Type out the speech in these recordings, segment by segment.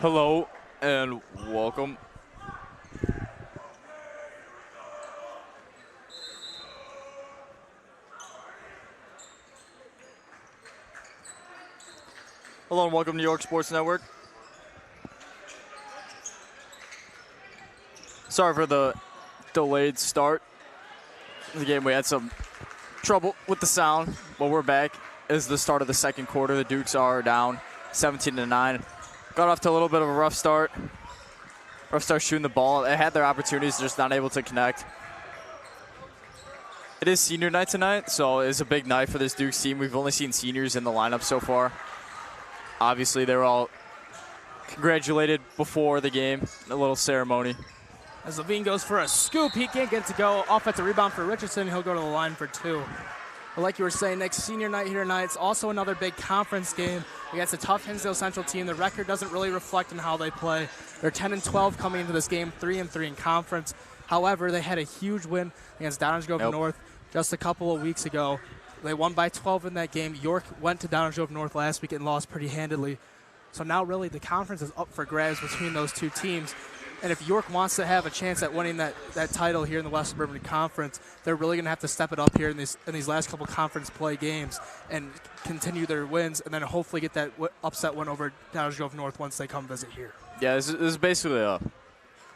Hello and welcome. Hello and welcome to New York Sports Network. Sorry for the delayed start of the game. We had some trouble with the sound, but we're back. It's the start of the second quarter. The Dukes are down 17-9. Got off to a little bit of a rough start. Shooting the ball. They had their opportunities, just not able to connect. It is senior night tonight, so it's a big night for this Dukes team. We've only seen seniors in the lineup so far. Obviously, they were all congratulated before the game. A little ceremony. As Levine goes for a scoop, he can't get it to go. Offensive rebound for Richardson. He'll go to the line for two. But like you were saying, Nick, senior night here tonight. It's also another big conference game against a tough Hinsdale Central team. The record doesn't really reflect on how they play. They're 10-12 coming into this game, 3-3 in conference. However, they had a huge win against Downers Grove North just a couple of weeks ago. They won by 12 in that game. York went to Downers Grove North last week and lost pretty handily. So now really the conference is up for grabs between those two teams. And if York wants to have a chance at winning that title here in the West Suburban Conference, they're really going to have to step it up here in these last couple conference play games and continue their wins and then hopefully get that upset win over Downers Grove North once they come visit here. Yeah, this is basically a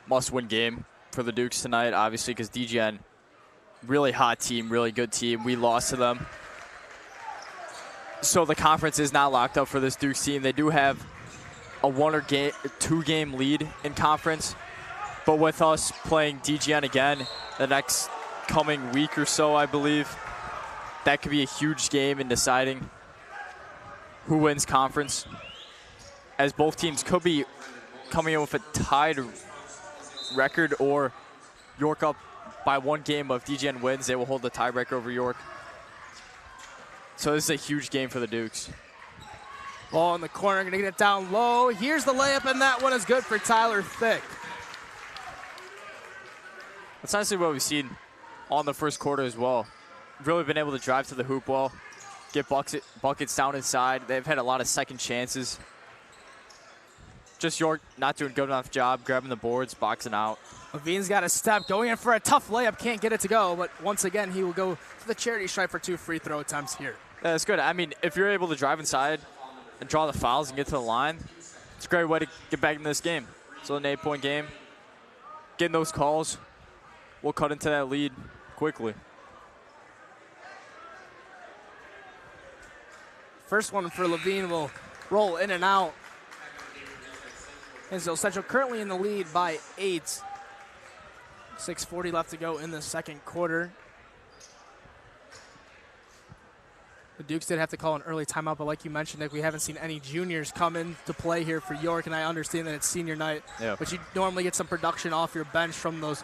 must-win game for the Dukes tonight, obviously, because DGN, really hot team, really good team. We lost to them. So the conference is not locked up for this Dukes team. They do have a two-game lead in conference. But with us playing DGN again the next coming week or so, I believe, that could be a huge game in deciding who wins conference, as both teams could be coming in with a tied record, or York up by one game. If DGN wins, they will hold the tiebreaker over York. So this is a huge game for the Dukes. Ball in the corner, going to get it down low. Here's the layup, and that one is good for Tyler Thick. That's honestly what we've seen on the first quarter as well. Really been able to drive to the hoop well, get buckets down inside. They've had a lot of second chances. Just York not doing a good enough job grabbing the boards, boxing out. Levine's got a step, going in for a tough layup, can't get it to go, but once again, he will go to the charity stripe for two free throw attempts here. Yeah, that's good. I mean, if you're able to drive inside and draw the fouls and get to the line, it's a great way to get back in this game. So an 8-point game, getting those calls, we'll cut into that lead quickly. First one for Levine will roll in and out. Hinsdale Central currently in the lead by 8. 6:40 left to go in the second quarter. The Dukes did have to call an early timeout, but like you mentioned, Nick, we haven't seen any juniors come in to play here for York, and I understand that it's senior night, but you normally get some production off your bench from those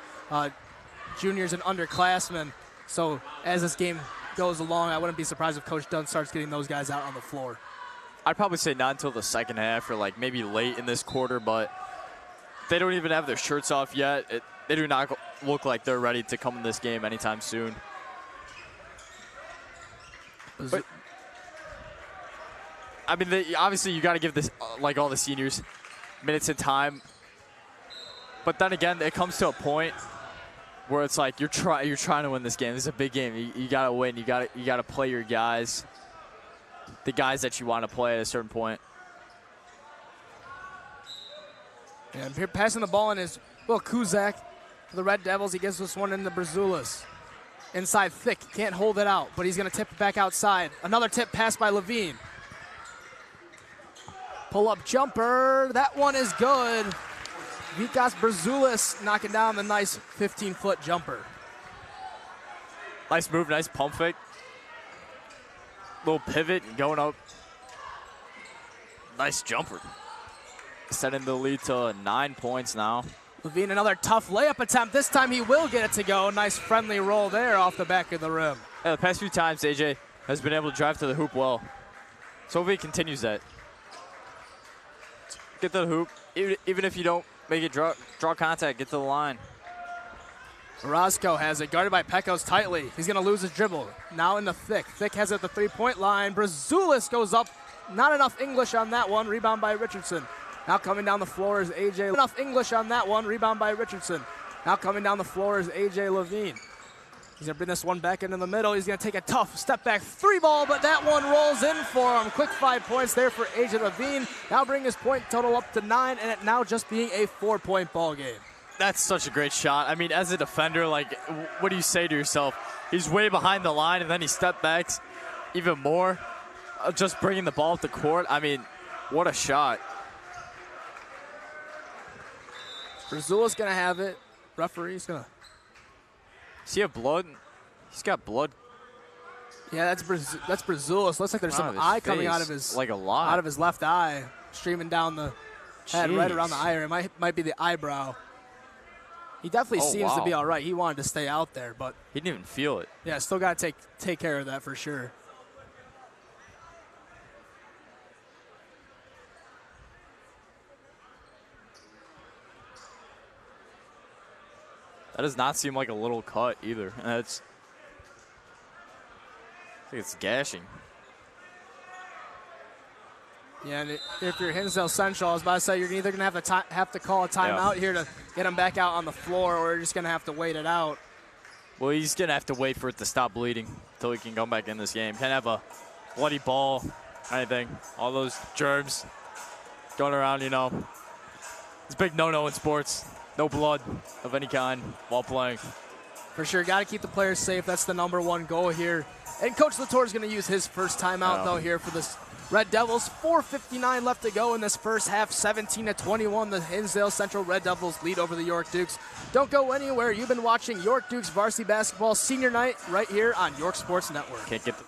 juniors and underclassmen. So as this game goes along, I wouldn't be surprised if Coach Dunn starts getting those guys out on the floor. I'd probably say not until the second half or like maybe late in this quarter, but they don't even have their shirts off yet. They do not look like they're ready to come in this game anytime soon. But, I mean, obviously you got to give this, like all the seniors, minutes and time. But then again, it comes to a point where it's like you're trying to win this game. This is a big game. You got to win. You got to play your guys, the guys that you want to play at a certain point. And here passing the ball in is Will Kuzak for the Red Devils. He gives this one into Brazulis. Inside Thick, can't hold it out, but he's going to tip it back outside. Another tip pass by Levine. Pull-up jumper, that one is good. Vikas Brazulis knocking down the nice 15-foot jumper. Nice move, nice pump fake. Little pivot and going up. Nice jumper. Setting the lead to 9 points now. Levine, another tough layup attempt. This time he will get it to go. Nice friendly roll there off the back of the rim. Yeah, the past few times, AJ has been able to drive to the hoop well. So if he continues that. Get to the hoop. Even if you don't make it draw contact, get to the line. Orozco has it guarded by Pecos tightly. He's going to lose his dribble. Now in the Thick. Thick has it at the three-point line. Brazulis goes up. Not enough English on that one. Rebound by Richardson. Now coming down the floor is AJ. Enough English on that one. Rebound by Richardson. Now coming down the floor is AJ Levine. He's going to bring this one back into the middle. He's going to take a tough step-back three ball, but that one rolls in for him. Quick 5 points there for AJ Levine. Now bring his point total up to 9, and it now just being a 4-point ball game. That's such a great shot. I mean, as a defender, like, what do you say to yourself? He's way behind the line, and then he step backs even more. Just bringing the ball up the court. I mean, what a shot. Brazulis going to have it. Referee's going to. Does he have blood? He's got blood. Yeah, that's Brazulis. Looks like there's some eye coming out of his, like a lot, out of his left eye, streaming down the head, right around the eye. It might be the eyebrow. He definitely seems to be all right. He wanted to stay out there, but he didn't even feel it. Yeah, still got to take care of that for sure. That does not seem like a little cut either. I think it's gashing. Yeah, and if you're Hinsdale Central, I was about to say, you're either going to have to call a timeout here to get him back out on the floor, or you're just going to have to wait it out. Well, he's going to have to wait for it to stop bleeding until he can come back in this game. Can't have a bloody ball, anything. All those germs going around, you know. It's a big no-no in sports. No blood of any kind while playing. For sure, got to keep the players safe. That's the #1 goal here. And Coach Latour is going to use his first timeout, though, here for this Red Devils. 4:59 left to go in this first half. 17-21, the Hinsdale Central Red Devils lead over the York Dukes. Don't go anywhere. You've been watching York Dukes Varsity Basketball Senior Night right here on York Sports Network. Can't get the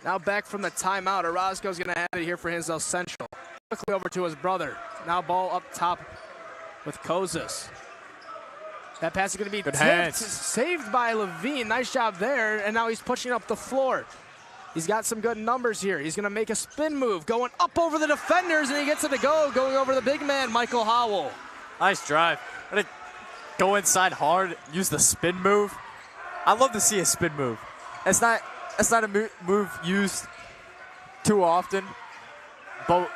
Now back from the timeout, Orozco's going to have it here for Hinsdale Central. Quickly over to his brother. Now ball up top with Kozis. That pass is going to be tipped, saved by Levine. Nice job there, and now he's pushing up the floor. He's got some good numbers here. He's going to make a spin move, going up over the defenders, and he gets it to go, going over the big man, Michael Howell. Nice drive. Gonna go inside hard, use the spin move. I love to see a spin move. It's not a move used too often, but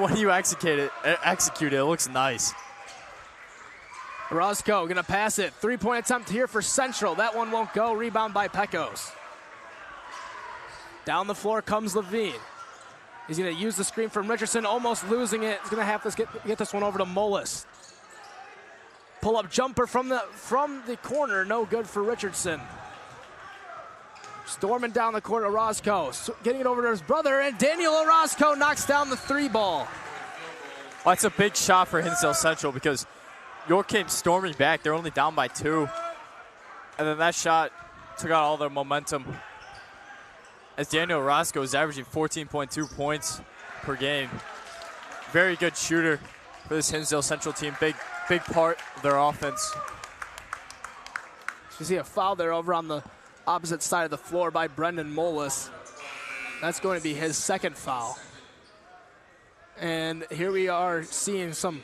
when you execute it, it looks nice. Orozco gonna pass it. 3-point attempt here for Central. That one won't go. Rebound by Pecos. Down the floor comes Levine. He's gonna use the screen from Richardson, almost losing it. He's gonna have to get this one over to Mullis. Pull-up jumper from the corner, no good for Richardson. Storming down the court, Orozco, getting it over to his brother, and Daniel Orozco knocks down the 3-ball. Well, that's a big shot for Hinsdale Central because York came storming back. They're only down by 2. And then that shot took out all their momentum as Daniel Orozco is averaging 14.2 points per game. Very good shooter for this Hinsdale Central team. Big part of their offense. You see a foul there over on the opposite side of the floor by Brendan Mullis. That's going to be his second foul. And here we are seeing some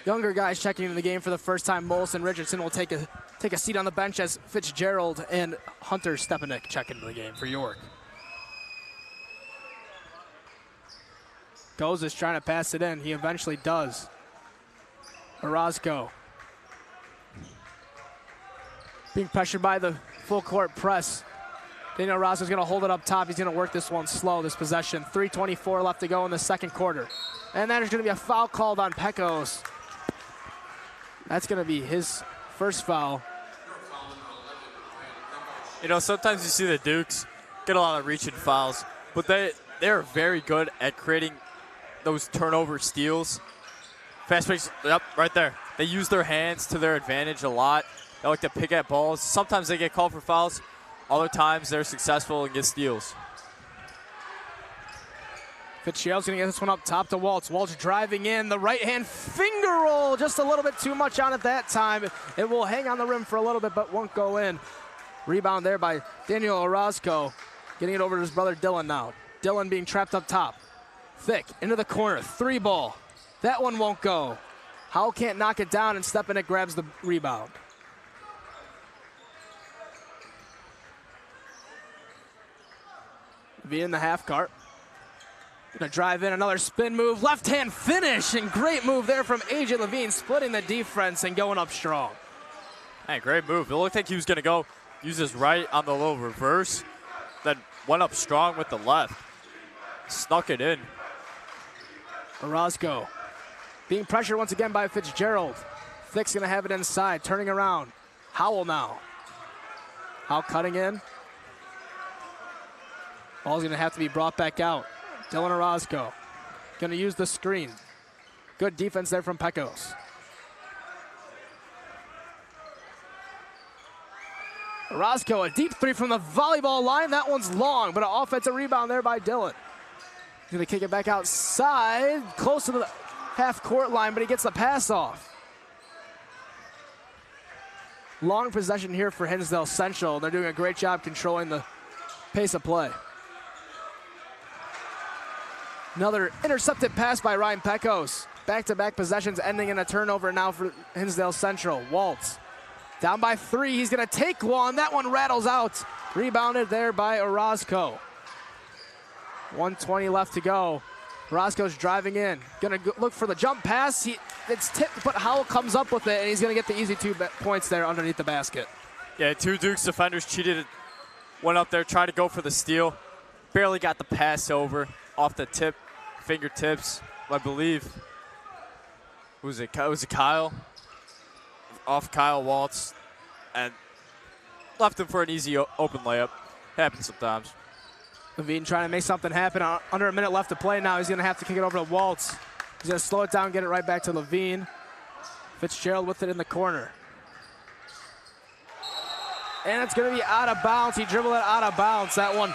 younger guys checking into the game for the first time. Mullis and Richardson will take a seat on the bench as Fitzgerald and Hunter Stepanek check into the game for York. Kozis trying to pass it in. He eventually does. Orozco. Being pressured by the full court press. Daniel Orozco's going to hold it up top. He's going to work this one slow, this possession. 3:24 left to go in the second quarter. And then there's going to be a foul called on Pecos. That's going to be his first foul. You know, sometimes you see the Dukes get a lot of reaching fouls, but they're very good at creating those turnover steals. Fast breaks, yep, right there. They use their hands to their advantage a lot. They like to pick at balls. Sometimes they get called for fouls. Other times they're successful and get steals. Fitzgerald's going to get this one up top to Welz. Welz driving in. The right-hand finger roll. Just a little bit too much on it that time. It will hang on the rim for a little bit, but won't go in. Rebound there by Daniel Orozco. Getting it over to his brother Dylan now. Dylan being trapped up top. Thick into the corner. 3 ball. That one won't go. Howell can't knock it down, and step in it grabs the rebound. Be in the half cart. Gonna drive in, another spin move, left hand finish, and great move there from AJ Levine, splitting the defense and going up strong. Hey, great move. It looked like he was gonna go use his right on the little reverse, then went up strong with the left. Snuck it in. Orozco being pressured once again by Fitzgerald. Thick's gonna have it inside, turning around. Howell now. Howell cutting in. Ball's gonna have to be brought back out. Dylan Orozco gonna use the screen. Good defense there from Pecos. Orozco, a deep 3 from the volleyball line. That one's long, but an offensive rebound there by Dylan. He's gonna kick it back outside, close to the half-court line, but he gets the pass off. Long possession here for Hinsdale Central. They're doing a great job controlling the pace of play. Another intercepted pass by Ryan Pecos. Back-to-back possessions ending in a turnover now for Hinsdale Central. Welz down by 3. He's going to take one. That one rattles out. Rebounded there by Orozco. 1:20 left to go. Orozco's driving in. Going to look for the jump pass. It's tipped, but Howell comes up with it, and he's going to get the easy 2 points there underneath the basket. Yeah, 2 Dukes defenders cheated. Went up there, tried to go for the steal. Barely got the pass over off the tip. Fingertips, I believe. Was it Kyle? Off Kyle Waltz, and left him for an easy open layup. Happens sometimes. Levine trying to make something happen. Under a minute left to play now. He's going to have to kick it over to Waltz. He's going to slow it down, get it right back to Levine. Fitzgerald with it in the corner. And it's going to be out of bounds. He dribbled it out of bounds. That one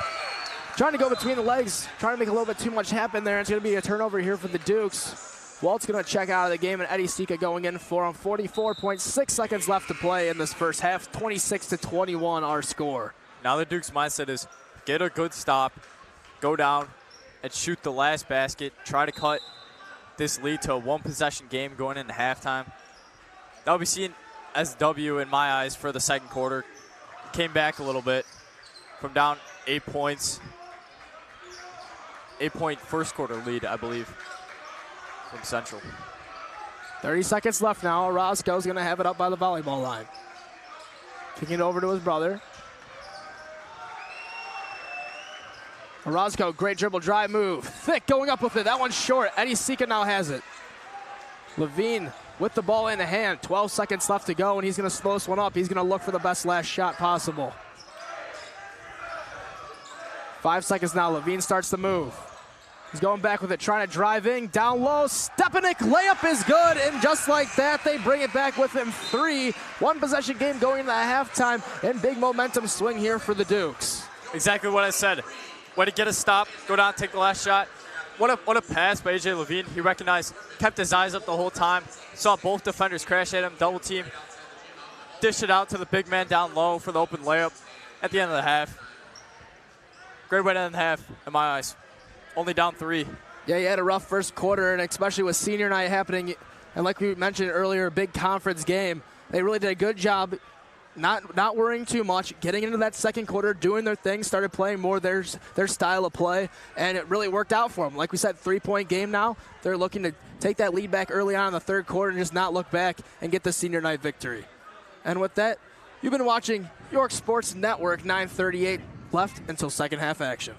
trying to go between the legs, trying to make a little bit too much happen there. It's going to be a turnover here for the Dukes. Walt's going to check out of the game, and Eddie Sika going in for him. 44.6 seconds left to play in this first half. 26-21 our score. Now the Dukes' mindset is get a good stop, go down, and shoot the last basket. Try to cut this lead to a 1-possession game going into halftime. That will be seen as a W in my eyes for the second quarter. Came back a little bit from down 8 points. 8-point first quarter lead, I believe, from Central. 30 seconds left now. Orozco's going to have it up by the volleyball line. Kicking it over to his brother. Orozco, great dribble drive move. Thick going up with it. That one's short. Eddie Sika now has it. Levine with the ball in the hand. 12 seconds left to go, and he's going to slow this one up. He's going to look for the best last shot possible. 5 seconds now. Levine starts the move. He's going back with it, trying to drive in, down low. Stepanek layup is good, and just like that, they bring it back with him. 3. 1-possession game going into halftime, and big momentum swing here for the Dukes. Exactly what I said. Way to get a stop, go down, take the last shot. What a pass by AJ Levine. He recognized, kept his eyes up the whole time, saw both defenders crash at him, double team, dish it out to the big man down low for the open layup at the end of the half. Great way to end the half, in my eyes. Only down 3. Yeah, you had a rough first quarter, and especially with senior night happening, and like we mentioned earlier, a big conference game. They really did a good job not worrying too much, getting into that second quarter, doing their thing, started playing more their style of play, and it really worked out for them. Like we said, 3-point game now. They're looking to take that lead back early on in the third quarter and just not look back and get the senior night victory. And with that, You've been watching York Sports Network, 9:38 left until second half action.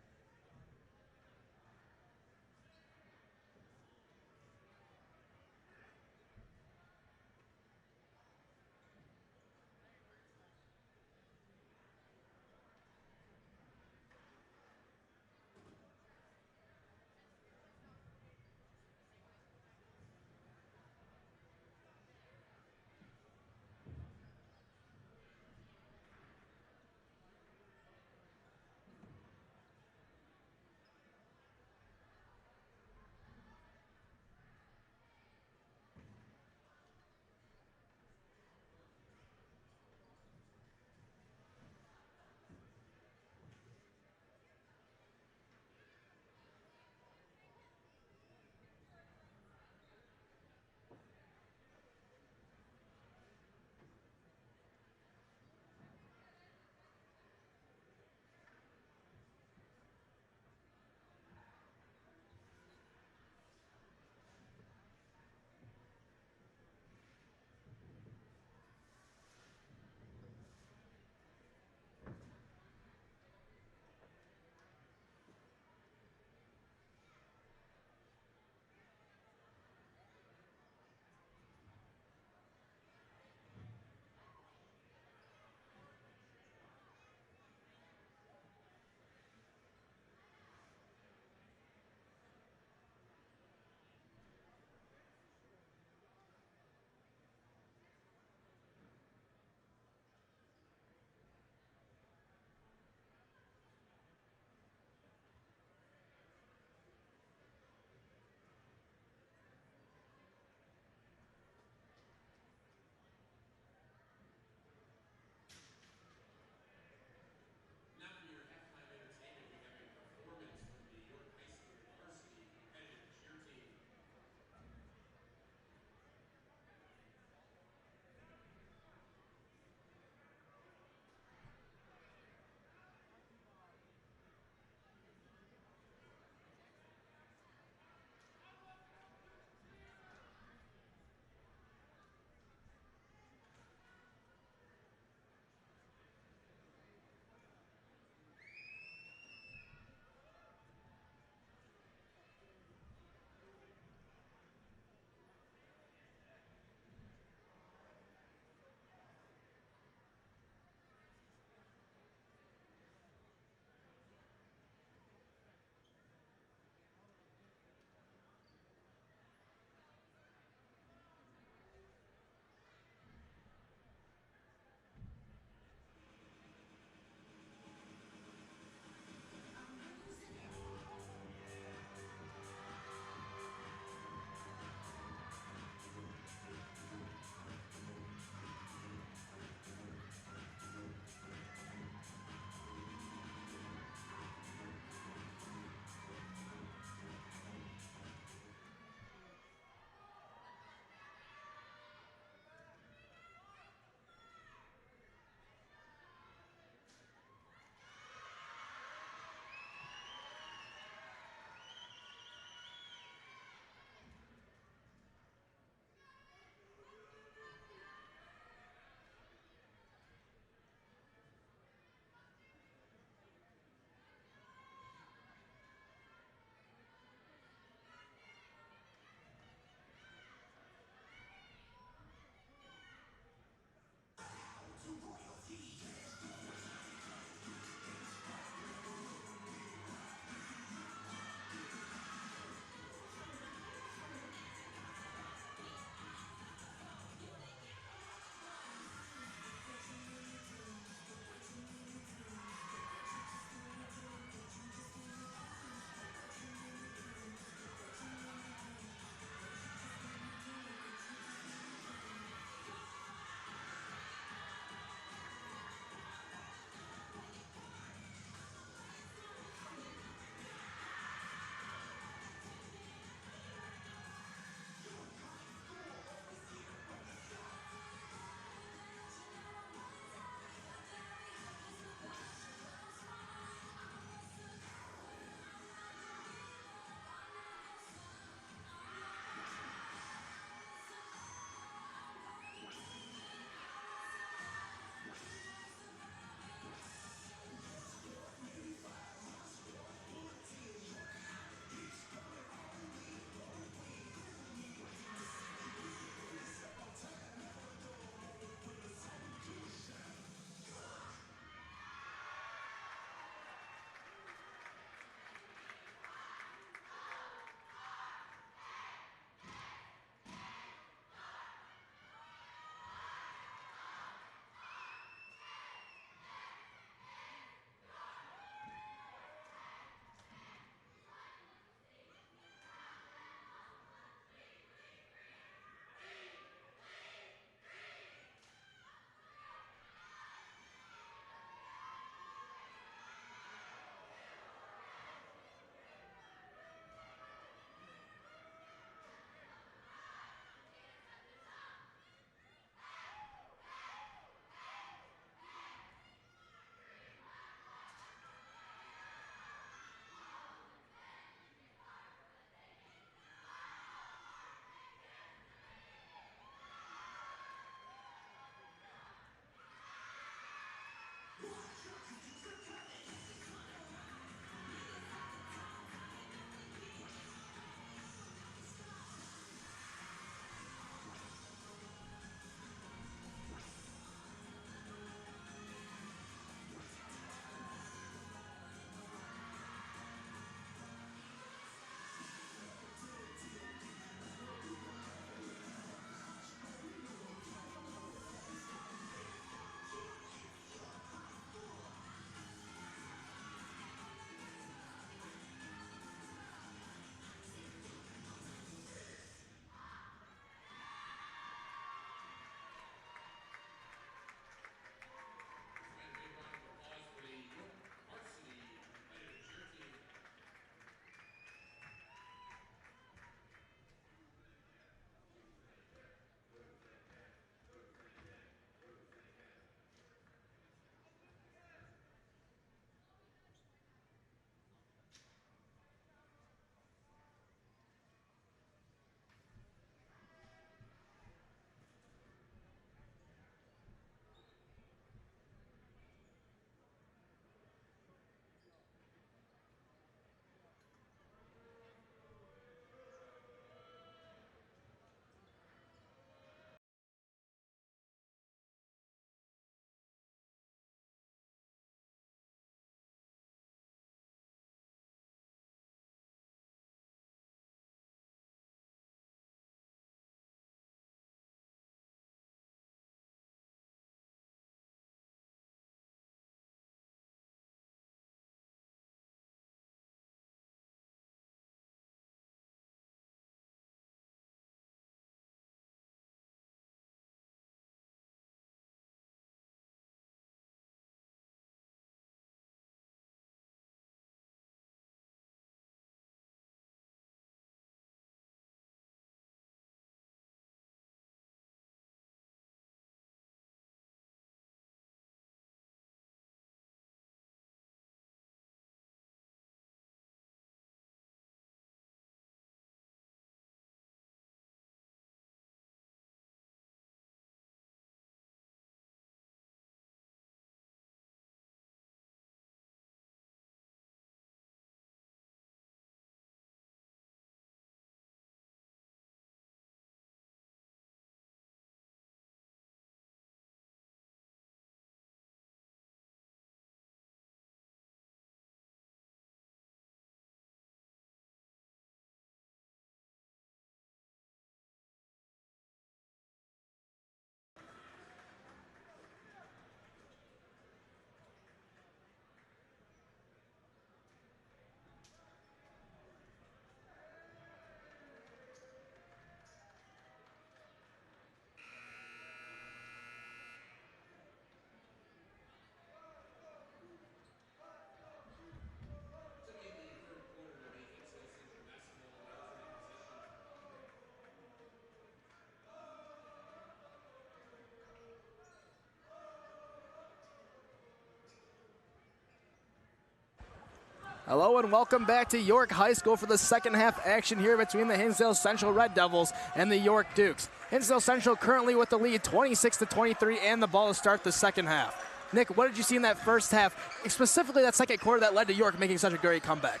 Hello and welcome back to York High School for the second half action here between the Hinsdale Central Red Devils and the York Dukes. Hinsdale Central currently with the lead 26-23 and the ball to start the second half. Nick, what did you see in that first half, specifically that second quarter that led to York making such a great comeback?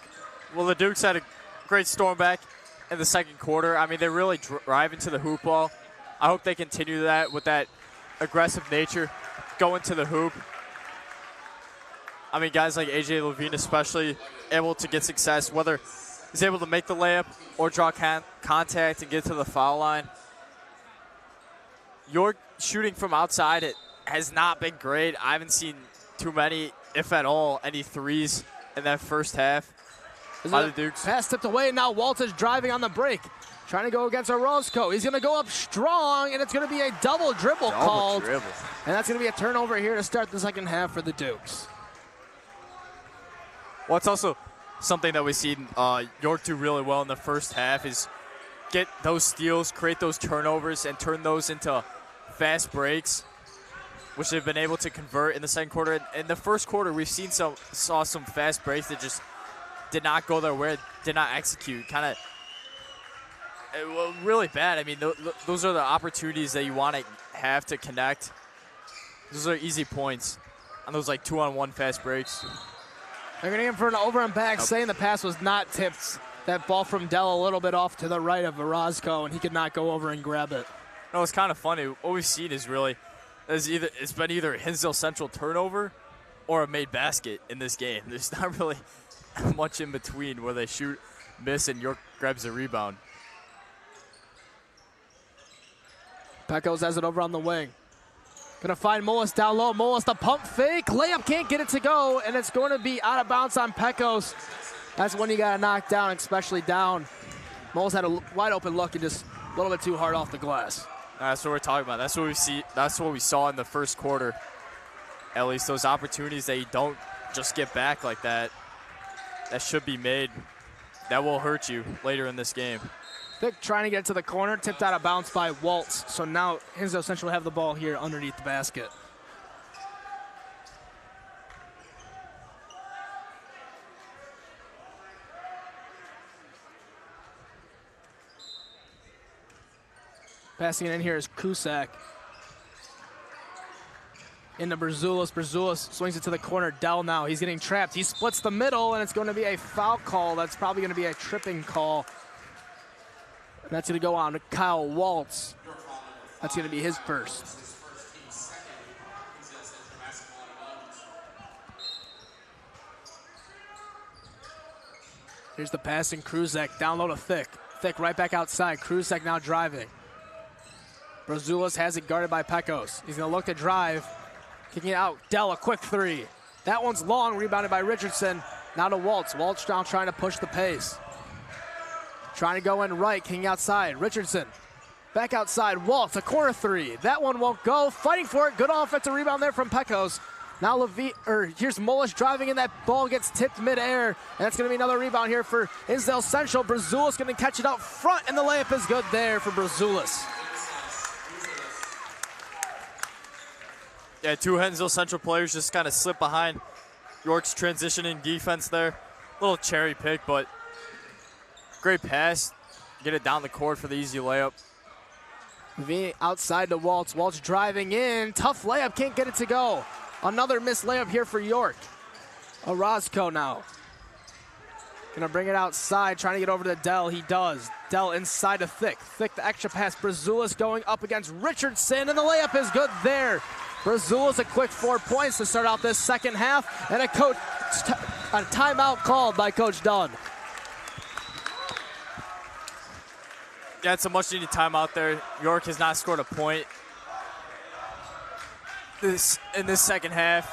Well, the Dukes had a great storm back in the second quarter. I mean, they really drive into the hoop ball. I hope they continue that with that aggressive nature, go into the hoop. I mean, guys like A.J. Levine especially able to get success, whether he's able to make the layup or draw contact and get to the foul line. York shooting from outside, it has not been great. I haven't seen too many, if at all, any threes in that first half by the Dukes. Pass tipped away, now Welz is driving on the break. Trying to go against Orozco. He's going to go up strong, and it's going to be a double dribble called. And that's going to be a turnover here to start the second half for the Dukes. Well, it's also something that we've seen York do really well in the first half is get those steals, create those turnovers, and turn those into fast breaks, which they've been able to convert in the second quarter. In the first quarter, we've saw some fast breaks that just did not go their way, did not execute. Kind of really bad. I mean, those are the opportunities that you want to have to connect. Those are easy points on those like 2-on-1 fast breaks. They're going to aim for an over and back, saying the pass was not tipped. That ball from Dell a little bit off to the right of Orozco, and he could not go over and grab it. No, it's kind of funny. What we've seen is really, it's been either a Hinsdale Central turnover or a made basket in this game. There's not really much in between where they shoot, miss, and York grabs a rebound. Pecos has it over on the wing. Gonna find Mullis down low. Mullis the pump fake. Layup can't get it to go, and it's going to be out of bounds on Pecos. That's when you gotta knock down, especially down. Mullis had a wide open look and just a little bit too hard off the glass. That's what we're talking about. That's what we see. That's what we saw in the first quarter. At least those opportunities that you don't just get back like that, that should be made. That will hurt you later in this game. Thick trying to get to the corner, tipped out of bounds by Welz. So now Hinsdale Central have the ball here underneath the basket. Passing it in here is Cusack. Into Brazulis. Brazulis swings it to the corner. Dell now. He's getting trapped. He splits the middle, and it's going to be a foul call. That's probably going to be a tripping call. And that's going to go on to Kyle Waltz. That's going to be his first. Here's the passing. Kruzek down low to Thick. Thick right back outside. Kruzek now driving. Brazulis has it guarded by Pecos. He's going to look to drive. Kicking it out. Dell, a quick three. That one's long, rebounded by Richardson. Now to Waltz. Waltz now trying to push the pace. Trying to go in right, kicking outside. Richardson back outside. Waltz, a corner three. That one won't go. Fighting for it. Good offensive rebound there from Pecos. Now here's Mullis driving, and that ball gets tipped midair. And that's going to be another rebound here for Hinsdale Central. Brazulis going to catch it out front, and the layup is good there for Brazulis. Yeah, two Hinsdale Central players just kind of slip behind York's transitioning defense there. Little cherry pick, but great pass. Get it down the court for the easy layup. V outside to Waltz. Waltz driving in. Tough layup. Can't get it to go. Another missed layup here for York. Orozco now. Gonna bring it outside. Trying to get over to Dell. He does. Dell inside to Thick. Thick the extra pass. Brazulis going up against Richardson. And the layup is good there. Brazulis a quick 4 points to start out this second half. And a timeout called by Coach Dunn. Yeah, it's a much-needed timeout there. York has not scored a point in this second half.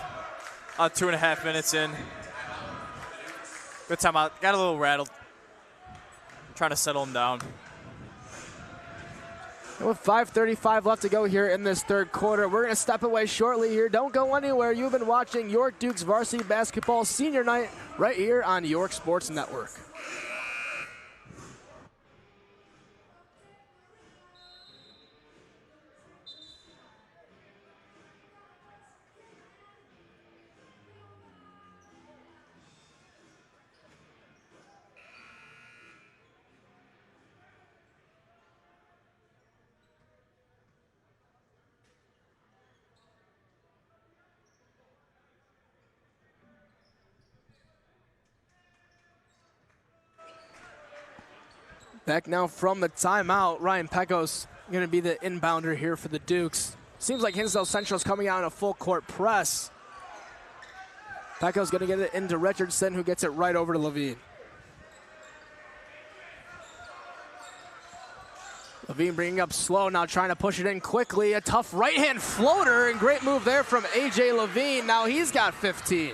2.5 minutes in. Good timeout. Got a little rattled. Trying to settle him down. And with 5:35 left to go here in this third quarter, we're going to step away shortly here. Don't go anywhere. You've been watching York Dukes Varsity Basketball Senior Night right here on York Sports Network. Back now from the timeout. Ryan Pecos going to be the inbounder here for the Dukes. Seems like Hinsdale Central's coming out in a full court press. Pecos going to get it into Richardson, who gets it right over to Levine. Levine bringing up slow, now trying to push it in quickly. A tough right-hand floater, and great move there from A.J. Levine. Now he's got 15.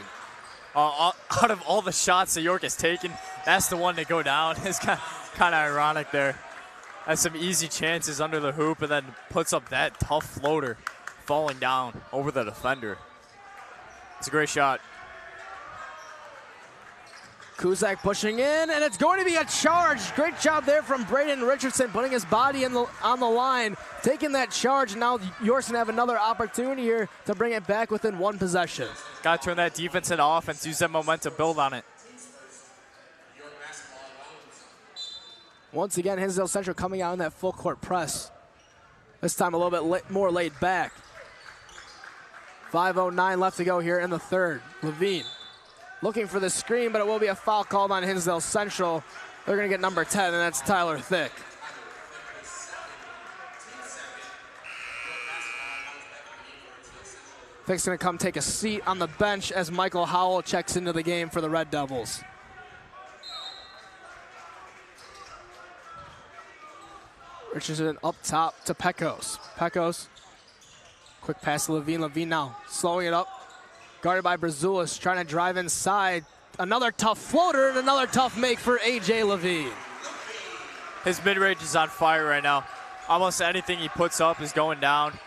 Out of all the shots that York has taken, that's the one to go down. It's kind of ironic there. Has some easy chances under the hoop and then puts up that tough floater falling down over the defender. It's a great shot. Cusack pushing in, and it's going to be a charge. Great job there from Braden Richardson, putting his body on the line, taking that charge. Now York's going to have another opportunity here to bring it back within one possession. Got to turn that defense into offense, use that momentum, build on it. Once again, Hinsdale Central coming out in that full court press. This time a little bit more laid back. 5:09 left to go here in the third. Levine looking for the screen, but it will be a foul called on Hinsdale Central. They're going to get number 10, and that's Tyler Thick. Thick's going to come take a seat on the bench as Michael Howell checks into the game for the Red Devils. Richardson up top to Pecos. Pecos, quick pass to Levine. Levine now slowing it up. Guarded by Brazulis, trying to drive inside. Another tough floater and another tough make for A.J. Levine. His mid-range is on fire right now. Almost anything he puts up is going down.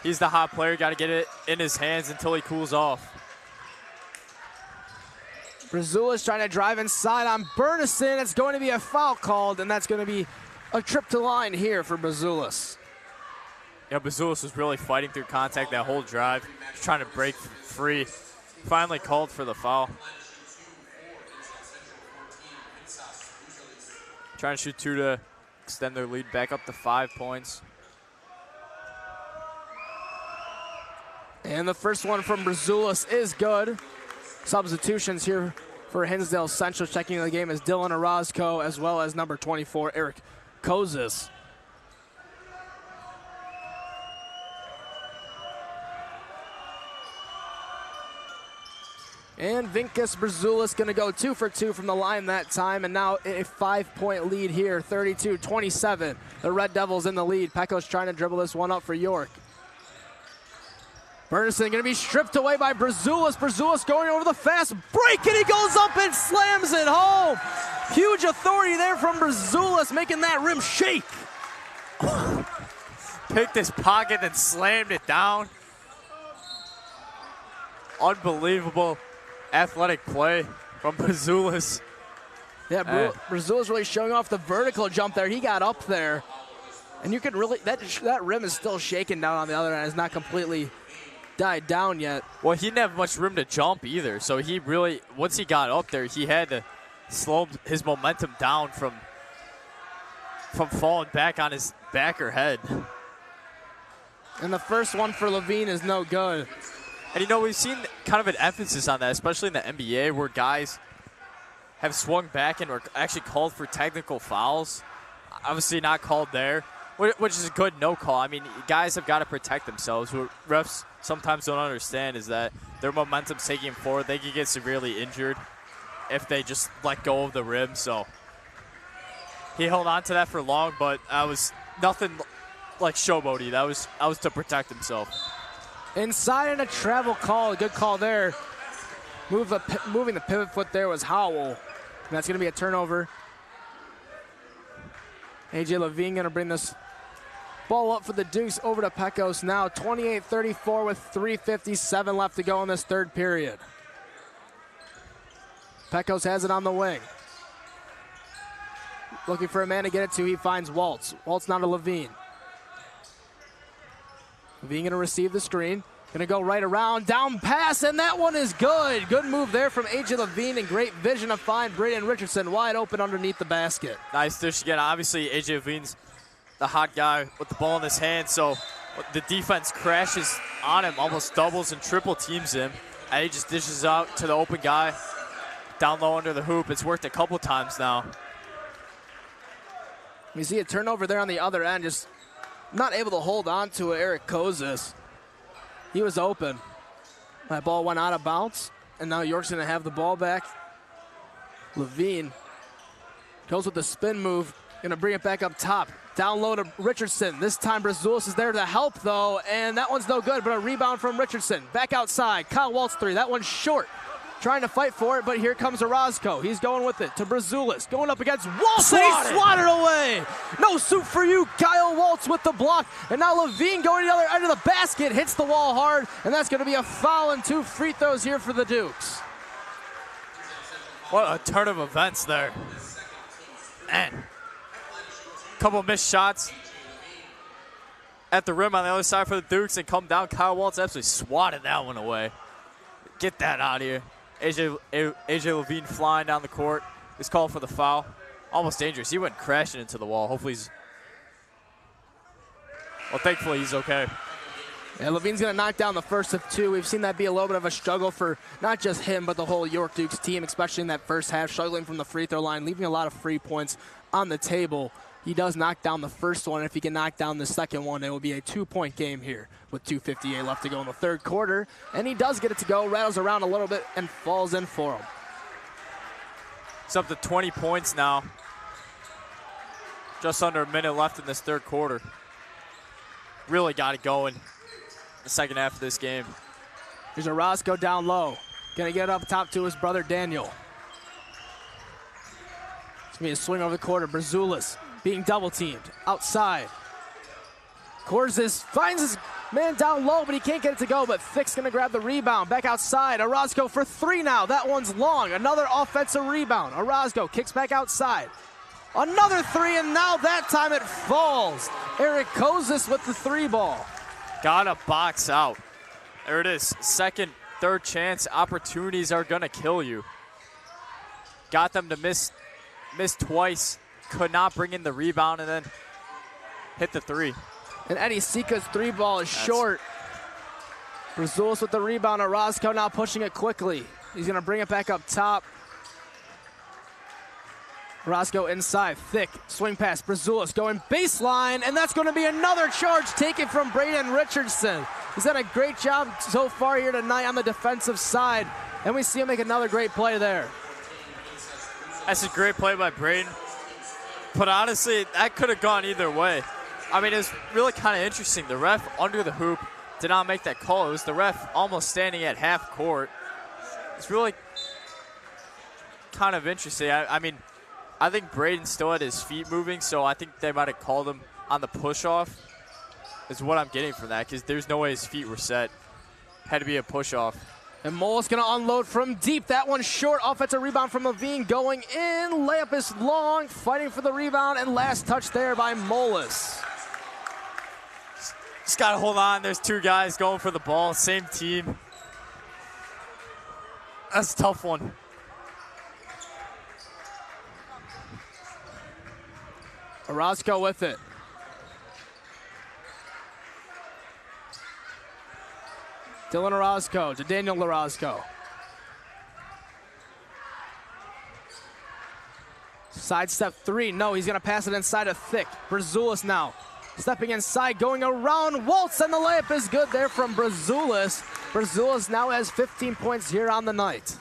He's the hot player, got to get it in his hands until he cools off. Brazulis trying to drive inside on Bernison. It's going to be a foul called, and that's going to be a trip to line here for Brazulis. Yeah, Brazulis was really fighting through contact that whole drive. He's trying to break free. Finally called for the foul. Trying to shoot two to extend their lead back up to 5 points. And the first one from Brazulis is good. Substitutions here for Hinsdale Central. Checking the game is Dylan Orozco as well as number 24, Eric Kozis. And Vinkas Brazulis going to go 2 for 2 from the line that time, and now a 5-point lead here, 32-27. The Red Devils in the lead. Pecos trying to dribble this one up for York. Bernison going to be stripped away by Brazulis. Brazulis going over the fast break, and he goes up and slams it home. Huge authority there from Brazulis, making that rim shake. Picked his pocket and slammed it down. Unbelievable athletic play from Brazulis. Yeah, Brazulis really showing off the vertical jump there. He got up there, and you could really, that rim is still shaking down on the other end. It's not completely died down yet. Well, he didn't have much room to jump either, so he really, once he got up there, he had to slow his momentum down from falling back on his back or head. And the first one for Levine is no good. And you know, we've seen kind of an emphasis on that, especially in the NBA, where guys have swung back and were actually called for technical fouls. Obviously not called there, which is a good no call. I mean, guys have got to protect themselves. What refs sometimes don't understand is that their momentum's taking them forward. They could get severely injured if they just let go of the rim. So he held on to that for long, but I was nothing like showboaty. That was to protect himself. Inside and a travel call, a good call there. Moving the pivot foot there was Howell. And that's going to be a turnover. A.J. Levine going to bring this ball up for the Dukes over to Pecos now. 28-34 with 3:57 left to go in this third period. Pecos has it on the wing. Looking for a man to get it to, he finds Welz. Welz now to Levine. Levine going to receive the screen. Going to go right around, down pass, and that one is good. Good move there from A.J. Levine, and great vision to find Braden Richardson wide open underneath the basket. Nice dish again. Obviously, A.J. Levine's the hot guy with the ball in his hand, so the defense crashes on him, almost doubles and triple teams him, and he just dishes out to the open guy down low under the hoop. It's worked a couple times now. We see a turnover there on the other end, just not able to hold on to it. Eric Kozis, he was open. That ball went out of bounds, and now York's going to have the ball back. Levine goes with the spin move, going to bring it back up top. Down low to Richardson. This time Brazulis is there to help, though, and that one's no good, but a rebound from Richardson. Back outside, Kyle Welz three. That one's short. Trying to fight for it, but here comes Orozco. He's going with it to Brazulis. Going up against Waltz, and he swatted away. No soup for you, Kyle Waltz with the block. And now Levine going to the other end of the basket, hits the wall hard, and that's going to be a foul and 2 free throws here for the Dukes. What a turn of events there. Man. Couple missed shots at the rim on the other side for the Dukes and come down. Kyle Waltz absolutely swatted that one away. Get that out of here. AJ Levine flying down the court. He's called for the foul. Almost dangerous. He went crashing into the wall. Hopefully he's, well, thankfully he's okay. Yeah, Levine's going to knock down the first of 2. We've seen that be a little bit of a struggle for not just him, but the whole York Dukes team, especially in that first half, struggling from the free throw line, leaving a lot of free points on the table. He does knock down the first one. If he can knock down the second one, it will be a 2-point game here with 2:58 left to go in the third quarter. And he does get it to go, rattles around a little bit, and falls in for him. It's up to 20 points now. Just under a minute left in this third quarter. Really got it going the second half of this game. Here's Orozco down low. Gonna get up top to his brother Daniel. It's gonna be a swing over the quarter. Brazulis being double teamed outside. Korzis finds his man down low, but he can't get it to go, but Thick's gonna grab the rebound. Back outside, Orozco for 3 now. That one's long. Another offensive rebound. Orozco kicks back outside. Another 3, and now that time it falls. Eric Kozis with the 3 ball. Gotta box out. There it is. Second, third chance opportunities are gonna kill you. Got them to miss twice. Could not bring in the rebound and then hit the 3. And Eddie Sika's 3 ball is short. Brazulis with the rebound. Orozco now pushing it quickly. He's going to bring it back up top. Orozco inside. Thick. Swing pass. Brazulis going baseline. And that's going to be another charge taken from Braden Richardson. He's done a great job so far here tonight on the defensive side. And we see him make another great play there. That's a great play by Braden. But honestly, that could have gone either way. I mean, it was really kind of interesting. The ref under the hoop did not make that call. It was the ref almost standing at half court. It's really kind of interesting. I mean, I think Braden still had his feet moving, so I think they might have called him on the push-off is what I'm getting from that, because there's no way his feet were set. Had to be a push-off. And Moll's going to unload from deep. That one short. Offensive rebound from Levine going in. Layup is long. Fighting for the rebound. And last touch there by Molas. Just got to hold on. There's 2 guys going for the ball. Same team. That's a tough one. Orozco with it. Dylan Orozco to Daniel Orozco. Sidestep 3. No, he's going to pass it inside of Thick. Brazulis now stepping inside, going around Waltz, and the layup is good there from Brazulis. Brazulis now has 15 points here on the night.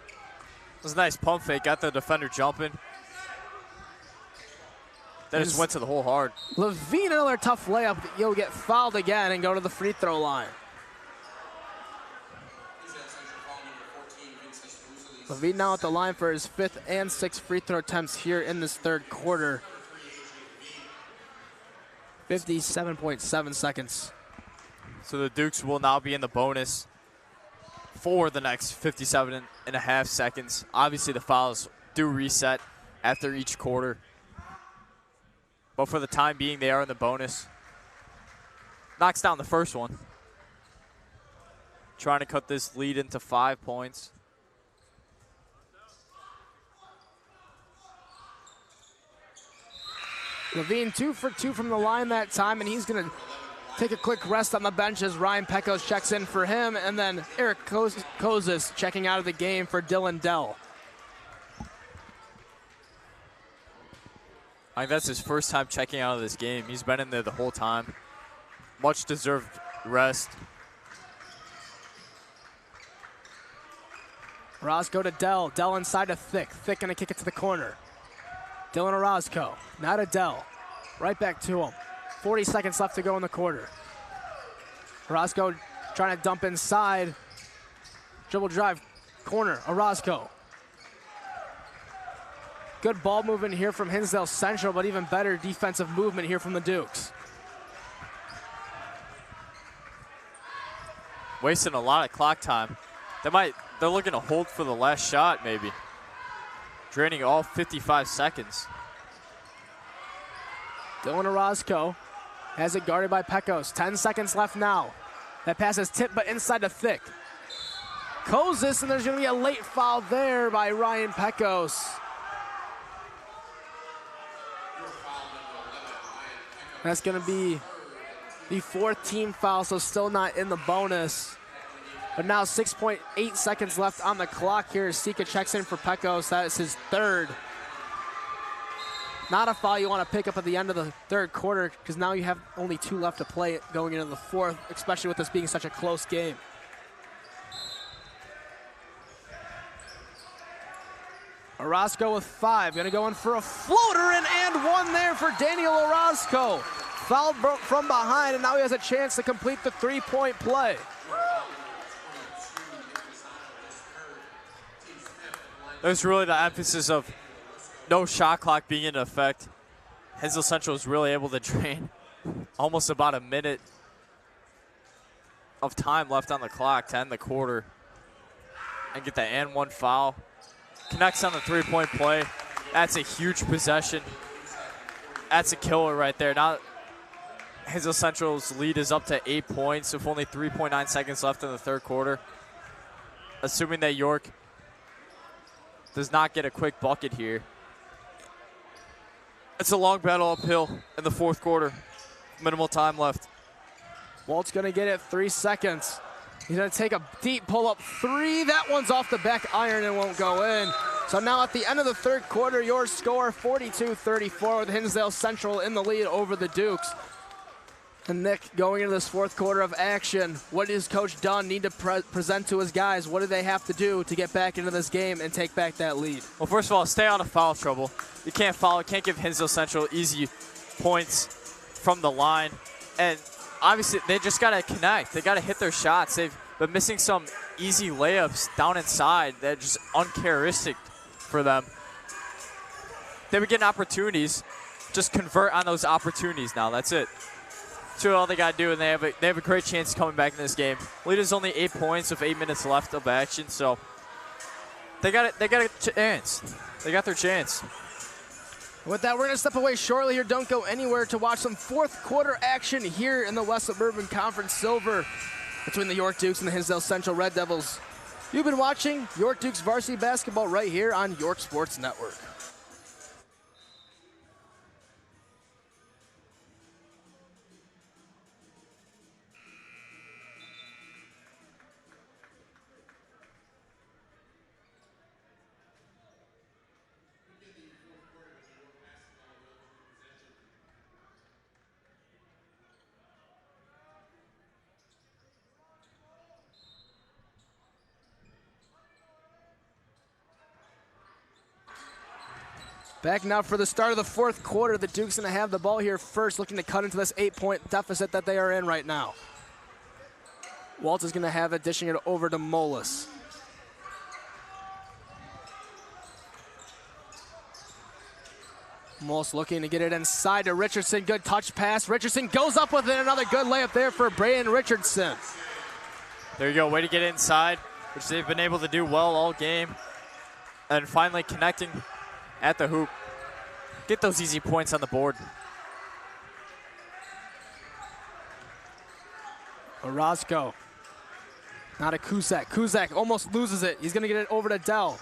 It was a nice pump fake. Got the defender jumping. Then just went to the hole hard. Levine, another tough layup. You'll get fouled again and go to the free throw line. Levine now at the line for his 5th and 6th free throw attempts here in this third quarter. 57.7 seconds. So the Dukes will now be in the bonus for the next 57.5 seconds. Obviously the fouls do reset after each quarter. But for the time being, they are in the bonus. Knocks down the first one. Trying to cut this lead into 5 points. Levine 2 for 2 from the line that time, and he's going to take a quick rest on the bench as Ryan Pecos checks in for him, and then Eric Kozis checking out of the game for Dylan Dell. I think that's his first time checking out of this game. He's been in there the whole time. Much deserved rest. Orozco to Dell. Dell inside to Thick. Thick gonna kick it to the corner. Dylan Orozco. Now to Dell. Right back to him. 40 seconds left to go in the quarter. Orozco trying to dump inside. Dribble drive. Corner. Orozco. Good ball movement here from Hinsdale Central, but even better defensive movement here from the Dukes. Wasting a lot of clock time. They're looking to hold for the last shot, maybe. Draining all 55 seconds. Dylan Orozco has it guarded by Pecos. 10 seconds left now. That pass is tipped, but inside to Thick. Kozis, and there's going to be a late foul there by Ryan Pecos. That's going to be the 4th team foul, so still not in the bonus. But now 6.8 seconds left on the clock here. Sika checks in for Pecos. That is his 3rd. Not a foul you want to pick up at the end of the 3rd quarter, because now you have only 2 left to play going into the 4th, especially with this being such a close game. Orozco with 5, gonna go in for a floater and 1 there for Daniel Orozco. Fouled from behind, and now he has a chance to complete the 3-point play. There's really the emphasis of no shot clock being in effect. Hinsdale Central was really able to drain almost about a minute of time left on the clock to end the quarter and get the and 1 foul. Connects on the 3-point play. That's a huge possession. That's a killer right there. Now Hinsdale Central's lead is up to 8 points with only 3.9 seconds left in the 3rd quarter. Assuming that York does not get a quick bucket here. It's a long battle uphill in the 4th quarter. Minimal time left. Walt's gonna get it 3 seconds. He's gonna take a deep pull-up 3. That one's off the back iron and won't go in. So now at the end of the 3rd quarter, your score 42-34 with Hinsdale Central in the lead over the Dukes. And Nick, going into this 4th quarter of action, what does Coach Dunn need to present to his guys? What do they have to do to get back into this game and take back that lead? Well, first of all, stay out of foul trouble. You can't foul, can't give Hinsdale Central easy points from the line. And obviously, they just got to connect. They got to hit their shots. They've been missing some easy layups down inside that are just uncharacteristic for them. They were getting opportunities. Just convert on those opportunities now. That's it. That's all they got to do, and they have a great chance coming back in this game. Lead is only 8 points with 8 minutes left of action, so they got a chance. They got their chance. With that, we're going to step away shortly here. Don't go anywhere to watch some 4th quarter action here in the West Suburban Conference Silver between the York Dukes and the Hinsdale Central Red Devils. You've been watching York Dukes varsity basketball right here on York Sports Network. Back now for the start of the 4th quarter. The Duke's going to have the ball here first, looking to cut into this 8-point deficit that they are in right now. Waltz is going to have it, dishing it over to Molis. Molis looking to get it inside to Richardson. Good touch pass. Richardson goes up with it. Another good layup there for Braden Richardson. There you go. Way to get inside, which they've been able to do well all game. And finally connecting at the hoop. Get those easy points on the board. Orozco. Now to Kuzak. Kuzak almost loses it. He's going to get it over to Dell.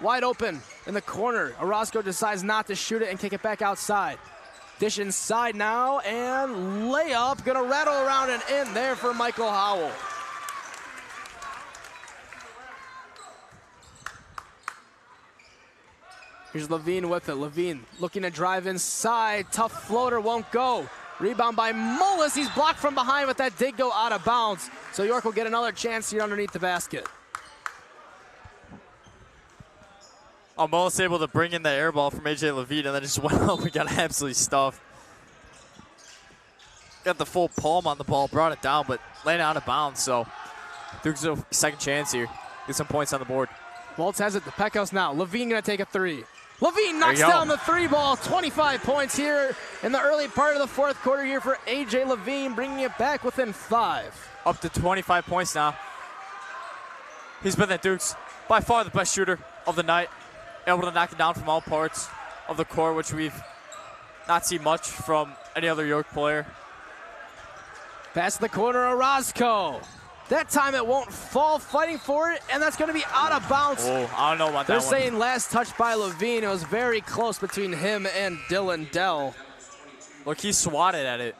Wide open in the corner. Orozco decides not to shoot it and kick it back outside. Dish inside now, and layup. Going to rattle around and in there for Michael Howell. Here's Levine with it. Levine looking to drive inside. Tough floater, won't go. Rebound by Mullis. He's blocked from behind, but that did go out of bounds. So York will get another chance here underneath the basket. Mullis able to bring in the air ball from A.J. Levine and then just went up and got absolutely stuffed. Got the full palm on the ball, brought it down, but laying out of bounds. So Duke's a second chance here. Get some points on the board. Welz has it to Pecos now. Levine gonna take a three. Levine knocks down the three ball. 25 points here in the early part of the fourth quarter here for A.J. Levine, bringing it back within 5. Up to 25 points now. He's been at Duke's by far the best shooter of the night. Able to knock it down from all parts of the court, which we've not seen much from any other York player. Pass the corner, Orozco. That time it won't fall, fighting for it, and that's going to be out of bounds. Oh, I don't know about that one. They're saying last touch by Levine. It was very close between him and Dylan Dell. Look, he swatted at it.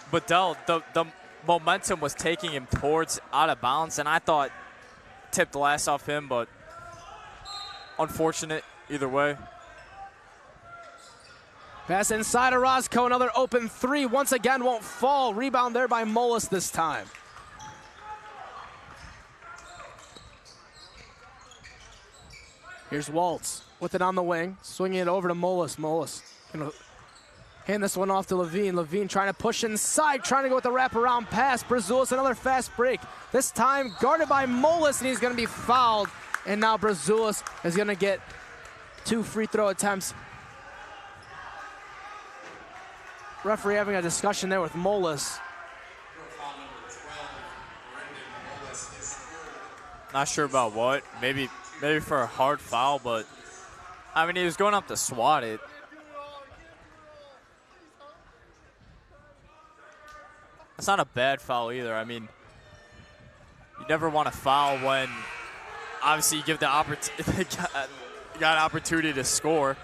But Dell, the momentum was taking him towards out of bounds, and I thought tipped the last off him, but unfortunate either way. Pass inside Orozco, another open three. Once again, won't fall. Rebound there by Mullis this time. Here's Waltz with it on the wing, swinging it over to Mullis. Mullis gonna hand this one off to Levine. Levine trying to push inside, trying to go with the wraparound pass. Brazulis, another fast break. This time guarded by Mullis, and he's gonna be fouled. And now Brazulis is gonna get 2 free throw attempts. Referee having a discussion there with Mullis. Not sure about what. Maybe for a hard foul, but I mean, he was going up to swat it. That's not a bad foul either. I mean, you never want to foul when obviously you give the got an opportunity to score.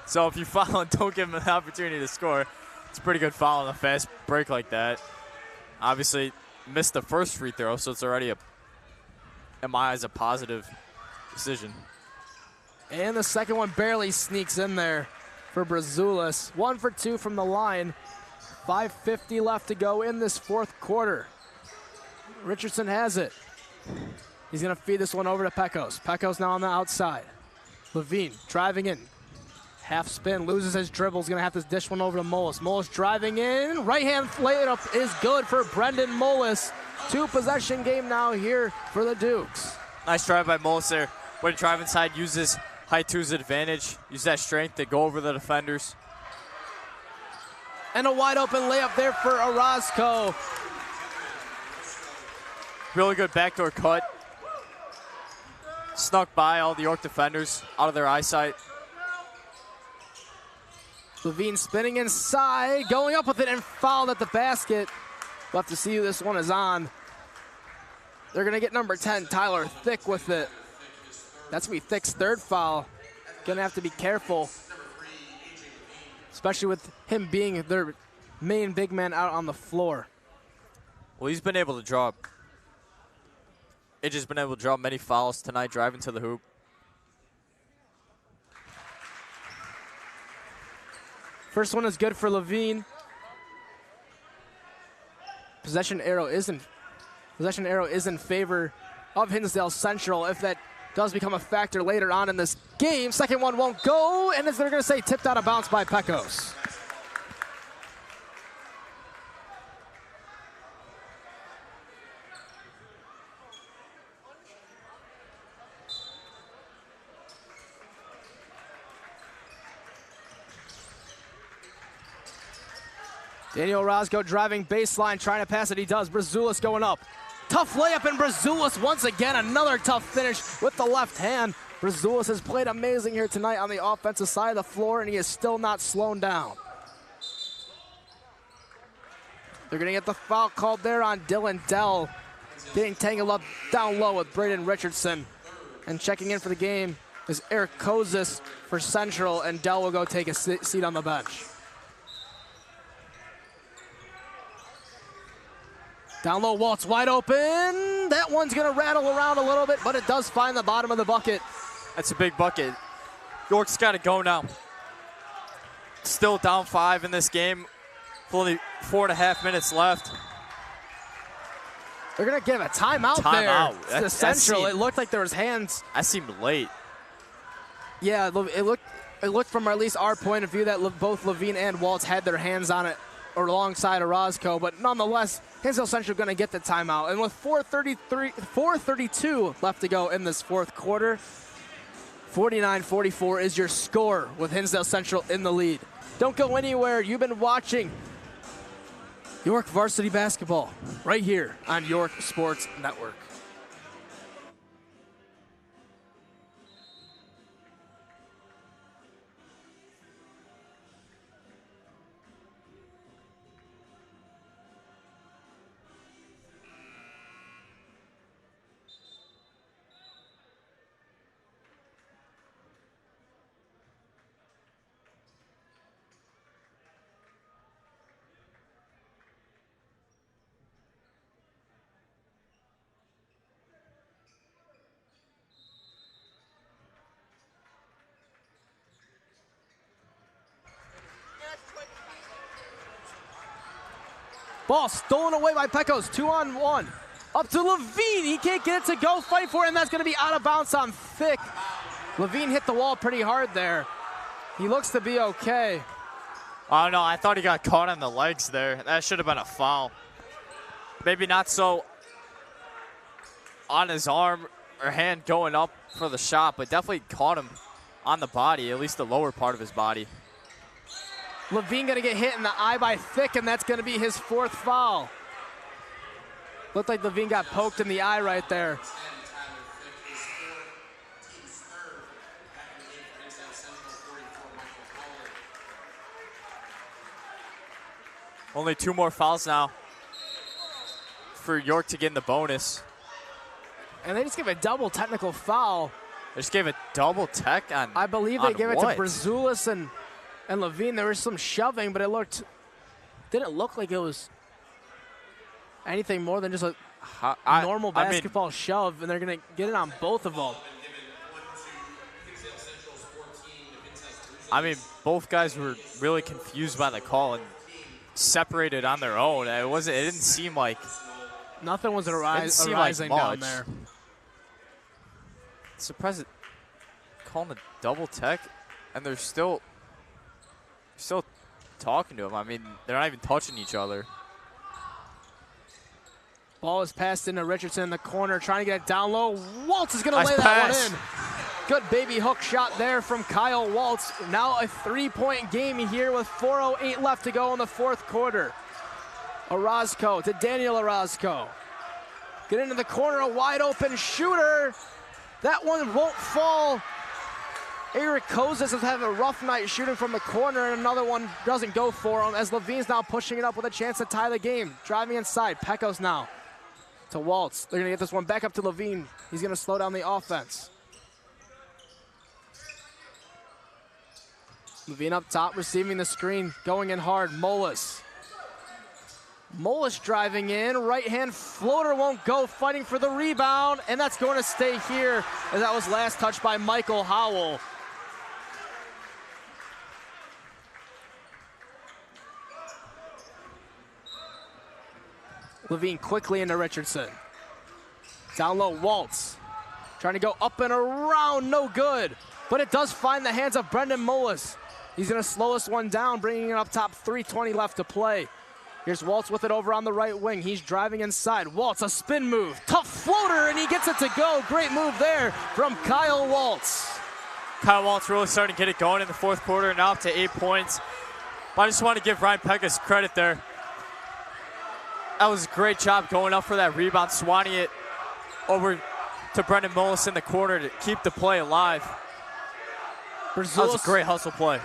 So if you foul and don't give him an opportunity to score, it's a pretty good foul on a fast break like that. Obviously missed the first free throw, so it's already in my eyes, a positive decision. And the second one barely sneaks in there for Brazulis. 1 for 2 from the line. 5:50 left to go in this fourth quarter. Richardson has it. He's gonna feed this one over to Pecos. Pecos now on the outside. Levine driving in. Half spin, loses his dribble. He's gonna have to dish one over to Mullis. Mullis driving in. Right hand layup is good for Brendan Mullis. 2-possession game now here for the Dukes. Nice drive by Mullis there. Way to drive inside, use his height to his advantage. Use that strength to go over the defenders. And a wide open layup there for Orozco. Really good backdoor cut. Snuck by all the York defenders out of their eyesight. Levine spinning inside, going up with it and fouled at the basket. We'll have to see who this one is on. They're gonna get number 10, Tyler Thick, with it. That's gonna be Thick's third foul. Gonna have to be careful, especially with him being their main big man out on the floor. Well, he's been able to draw. AJ's been able to draw many fouls tonight, driving to the hoop. First one is good for Levine. Possession arrow is in favor of Hinsdale Central if that does become a factor later on in this game. Second one won't go, and as they're going to say, tipped out of bounds by Pecos. Daniel Orozco driving baseline, trying to pass it. He does. Brazulis going up. Tough layup, and Brazulis once again, another tough finish with the left hand. Brazulis has played amazing here tonight on the offensive side of the floor, and he is still not slowed down. They're going to get the foul called there on Dylan Dell. Getting tangled up down low with Braden Richardson. And checking in for the game is Eric Kozis for Central, and Dell will go take a seat on the bench. Down low, Waltz wide open. That one's gonna rattle around a little bit, but it does find the bottom of the bucket. That's a big bucket. York's got to go now. Still down 5 in this game. Only 4.5 minutes left. They're going to give a timeout there. Timeout. It's essential. It looked like there was hands. That seemed late. Yeah, it looked from at least our point of view that both Levine and Welz had their hands on it or alongside Orozco, but nonetheless, Hinsdale Central going to get the timeout. And with 4:32 left to go in this fourth quarter, 49-44 is your score with Hinsdale Central in the lead. Don't go anywhere. You've been watching York Varsity Basketball right here on York Sports Network. Ball stolen away by Pecos, 2-on-1. Up to Levine, he can't get it to go, fight for it, and that's gonna be out of bounds on Thick. Levine hit the wall pretty hard there. He looks to be okay. I don't know, I thought he got caught on the legs there. That should have been a foul. Maybe not so on his arm or hand going up for the shot, but definitely caught him on the body, at least the lower part of his body. Levine gonna get hit in the eye by Thick, and that's gonna be his 4th foul. Looked like Levine got poked in the eye right there. Only 2 more fouls now for York to get in the bonus. And they just gave a double technical foul. They just gave a double tech on I believe they gave it to what? Brazulis and Levine. There was some shoving, but didn't look like it was anything more than just a normal basketball shove, and they're going to get it on both of them. I mean, both guys were really confused by the call and separated on their own. It didn't seem like nothing was arising down there. Surprised calling a double tech, and they're still talking to him. I mean, they're not even touching each other. Ball is passed into Richardson in the corner, trying to get it down low. Welz is going to lay that pass. one in. Good baby hook shot there from Kyle Welz. Now a 3-point game here with 4:08 left to go in the fourth quarter. Orozco to Daniel Orozco. Get into the corner, a wide open shooter. That one won't fall. Eric Kozis is having a rough night shooting from the corner, and another one doesn't go for him as Levine's now pushing it up with a chance to tie the game. Driving inside, Pecos now to Welz. They're gonna get this one back up to Levine. He's gonna slow down the offense. Levine up top, receiving the screen, going in hard, Molis. Molis driving in, right hand floater won't go, fighting for the rebound, and that's going to stay here as that was last touched by Michael Howell. Levine quickly into Richardson. Down low, Welz. Trying to go up and around, no good. But it does find the hands of Brendan Molis. He's gonna slow this one down, bringing it up top, 3:20 left to play. Here's Welz with it over on the right wing. He's driving inside. Welz, a spin move, tough floater, and he gets it to go. Great move there from Kyle Welz. Kyle Welz really starting to get it going in the fourth quarter, now up to 8 points. But I just want to give Ryan Pecos credit there. That was a great job going up for that rebound, swatting it over to Brendan Molis in the corner to keep the play alive. That was a great hustle play.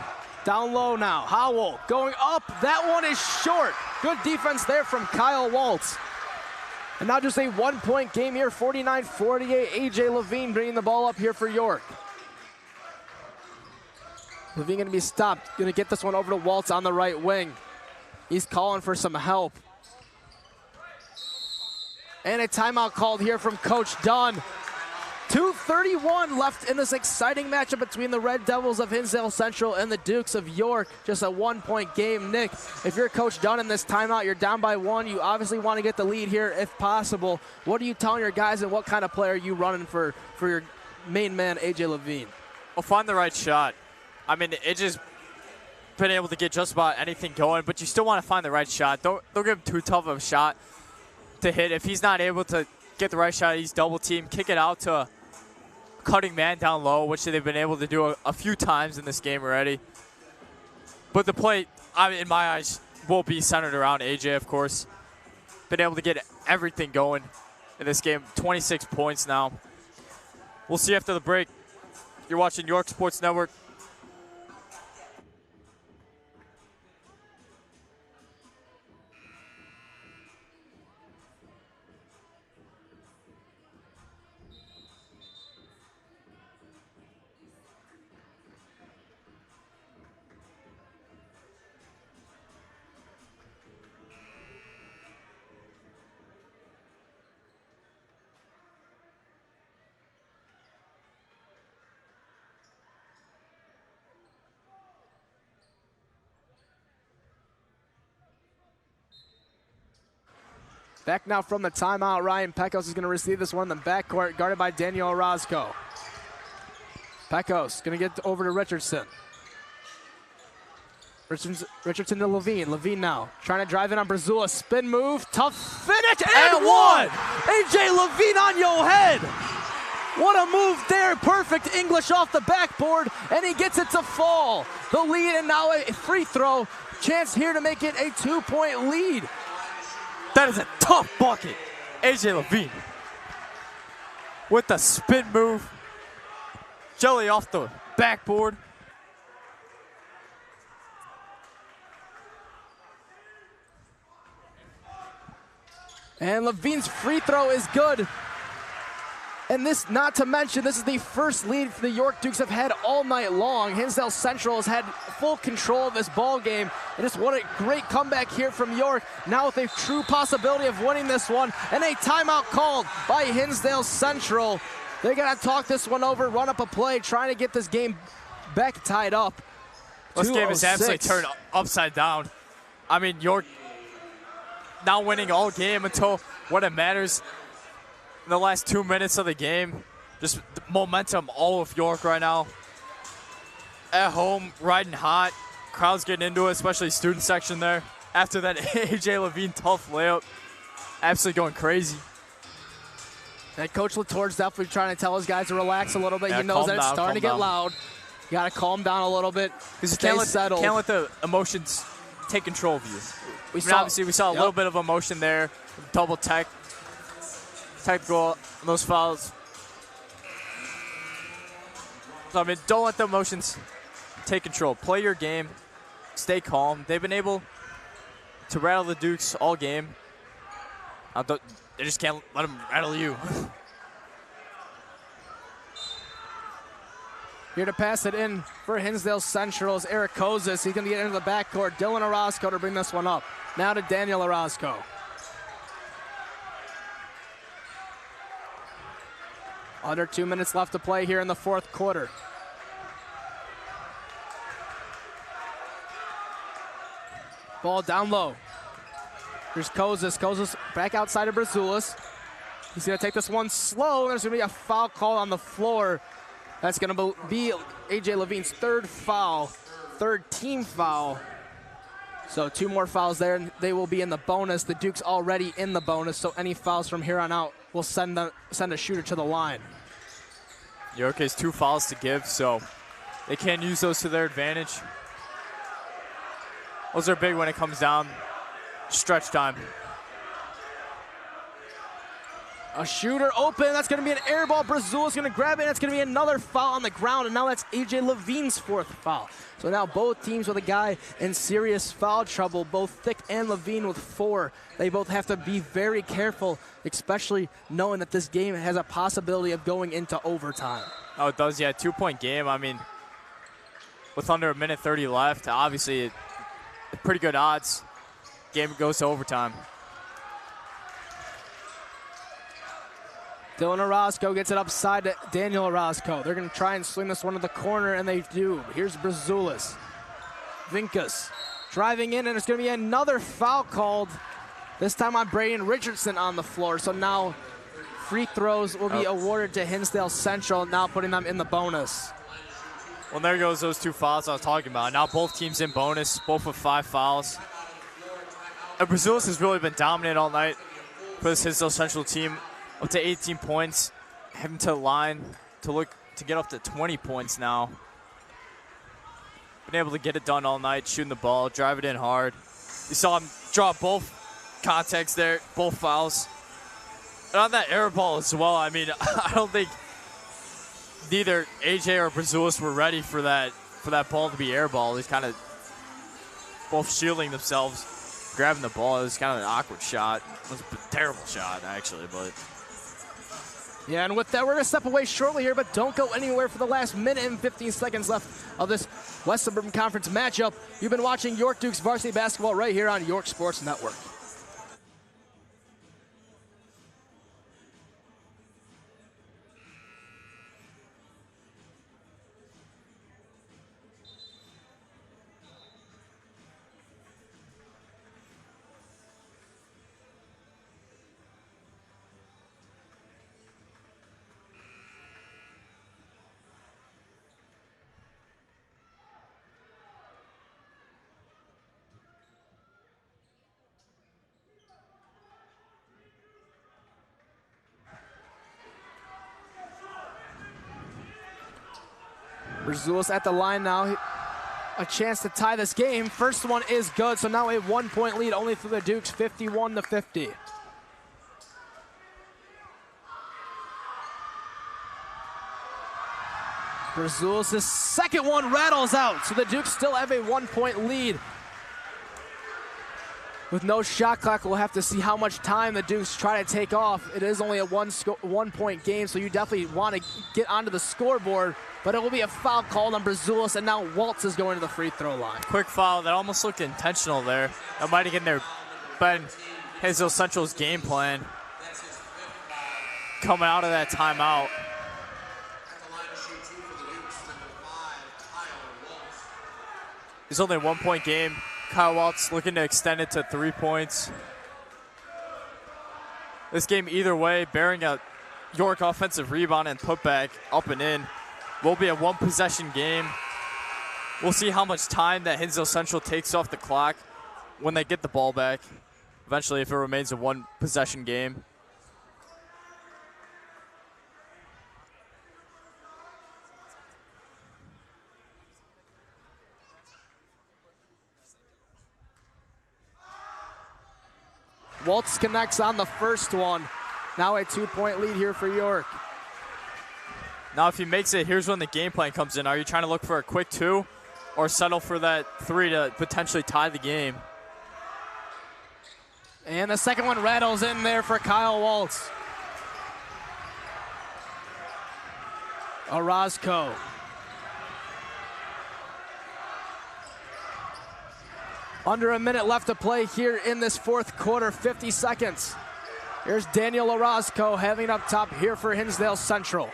Down low now, Howell going up, that one is short. Good defense there from Kyle Welz. And now just a 1-point game here, 49-48. AJ Levine bringing the ball up here for York. Levine gonna be stopped, gonna get this one over to Welz on the right wing. He's calling for some help. And a timeout called here from Coach Dunn. 2:31 left in this exciting matchup between the Red Devils of Hinsdale Central and the Dukes of York. Just a 1-point game. Nick, if you're Coach Dunn in this timeout, you're down by 1. You obviously want to get the lead here if possible. What are you telling your guys, and what kind of play are you running for your main man, AJ Levine? Well, find the right shot. I mean, it just been able to get just about anything going, but you still want to find the right shot. Don't give him too tough of a shot to hit. If he's not able to get the right shot, he's double teamed. Kick it out to a cutting man down low, which they've been able to do a few times in this game already. But the play, in my eyes, will be centered around AJ, of course. Been able to get everything going in this game. 26 points now. We'll see after the break. You're watching York Sports Network. Back now from the timeout, Ryan Pecos is going to receive this one in the backcourt, guarded by Daniel Orozco. Pecos going to get over to Richardson. Richardson to Levine. Levine now trying to drive in on Brazula. Spin move, tough finish, and one! AJ Levine on your head! What a move there. Perfect English off the backboard, and he gets it to fall. The lead, and now a free throw. Chance here to make it a 2-point lead. That is a tough bucket. AJ Levine with the spin move. Jelly off the backboard. And Levine's free throw is good. And this, not to mention, this is the first lead the York Dukes have had all night long. Hinsdale Central has had full control of this ball game. And just what a great comeback here from York. Now with a true possibility of winning this one. And a timeout called by Hinsdale Central. They got to talk this one over, run up a play, trying to get this game back tied up. This game is absolutely turned upside down. I mean, York now winning all game until when it matters. In the last 2 minutes of the game, just the momentum all of York right now. At home, riding hot. Crowd's getting into it, especially student section there. After that AJ Levine tough layup, absolutely going crazy. And Coach Latour's definitely trying to tell his guys to relax a little bit. Yeah, he knows that it's starting to get loud. You got to calm down a little bit. Because you can't let the emotions take control of you. Obviously, we saw a little bit of emotion there. Double technical on those fouls. So, I mean, don't let the emotions take control. Play your game. Stay calm. They've been able to rattle the Dukes all game. They just can't let them rattle you. Here to pass it in for Hinsdale Central is Eric Kozis. He's going to get into the backcourt. Dylan Orozco to bring this one up. Now to Daniel Orozco. Under 2 minutes left to play here in the fourth quarter. Ball down low. Here's Kozis. Kozis back outside of Brazulis. He's going to take this one slow. There's going to be a foul call on the floor. That's going to be AJ Levine's third foul, third team foul. So 2 more fouls there, and they will be in the bonus. The Duke's already in the bonus, so any fouls from here on out will send a shooter to the line. York has 2 fouls to give, so they can't use those to their advantage. Those are big when it comes down stretch time. A shooter open. That's going to be an air ball. Brazil's going to grab it, and it's going to be another foul on the ground, and now that's AJ Levine's 4th foul. So now both teams with a guy in serious foul trouble, both Thick and Levine with 4. They both have to be very careful, especially knowing that this game has a possibility of going into overtime. Oh, it does, yeah. 2-point game. I mean, with under 1:30 left, obviously pretty good odds. Game goes to overtime. Dylan Orozco gets it upside to Daniel Orozco. They're going to try and swing this one to the corner, and they do. Here's Brazulis. Vinkas driving in, and it's going to be another foul called, this time on Braden Richardson on the floor. So now free throws will be awarded to Hinsdale Central, now putting them in the bonus. Well, there goes those 2 fouls I was talking about. Now both teams in bonus, both with 5 fouls. And Brazulis has really been dominant all night for this Hinsdale Central team. Up to 18 points, heading to the line to get up to 20 points now. Been able to get it done all night, shooting the ball, drive it in hard. You saw him draw both contacts there, both fouls. And on that air ball as well, I mean, I don't think neither AJ or Brazulis were ready for that ball to be air ball. He's kind of both shielding themselves, grabbing the ball. It was kind of an awkward shot. It was a terrible shot, actually, but... Yeah, and with that, we're going to step away shortly here, but don't go anywhere for the last minute and 15 seconds left of this West Suburban Conference matchup. You've been watching York Dukes varsity basketball right here on York Sports Network. Brazulis at the line now. A chance to tie this game. First one is good, so now a 1-point lead only for the Dukes, 51-50. Brazulis' second one rattles out, so the Dukes still have a 1-point lead. With no shot clock, we'll have to see how much time the Dukes try to take off. It is only a 1-point game, so you definitely want to get onto the scoreboard. But it will be a foul called on Brazulis, and now Welz is going to the free throw line. Quick foul that almost looked intentional there. That might have been Hinsdale Central's game plan coming out of that timeout. It's only a 1-point game. Kyle Welz looking to extend it to 3 points. This game either way, bearing a York offensive rebound and putback up and in, will be a 1-possession game. We'll see how much time that Hinsdale Central takes off the clock when they get the ball back. Eventually, if it remains a 1-possession game. Welz connects on the first one. Now a 2-point lead here for York. Now if he makes it, here's when the game plan comes in. Are you trying to look for a quick 2 or settle for that 3 to potentially tie the game? And the second one rattles in there for Kyle Welz. Orozco. Under a minute left to play here in this fourth quarter, 50 seconds. Here's Daniel Orozco having up top here for Hinsdale Central.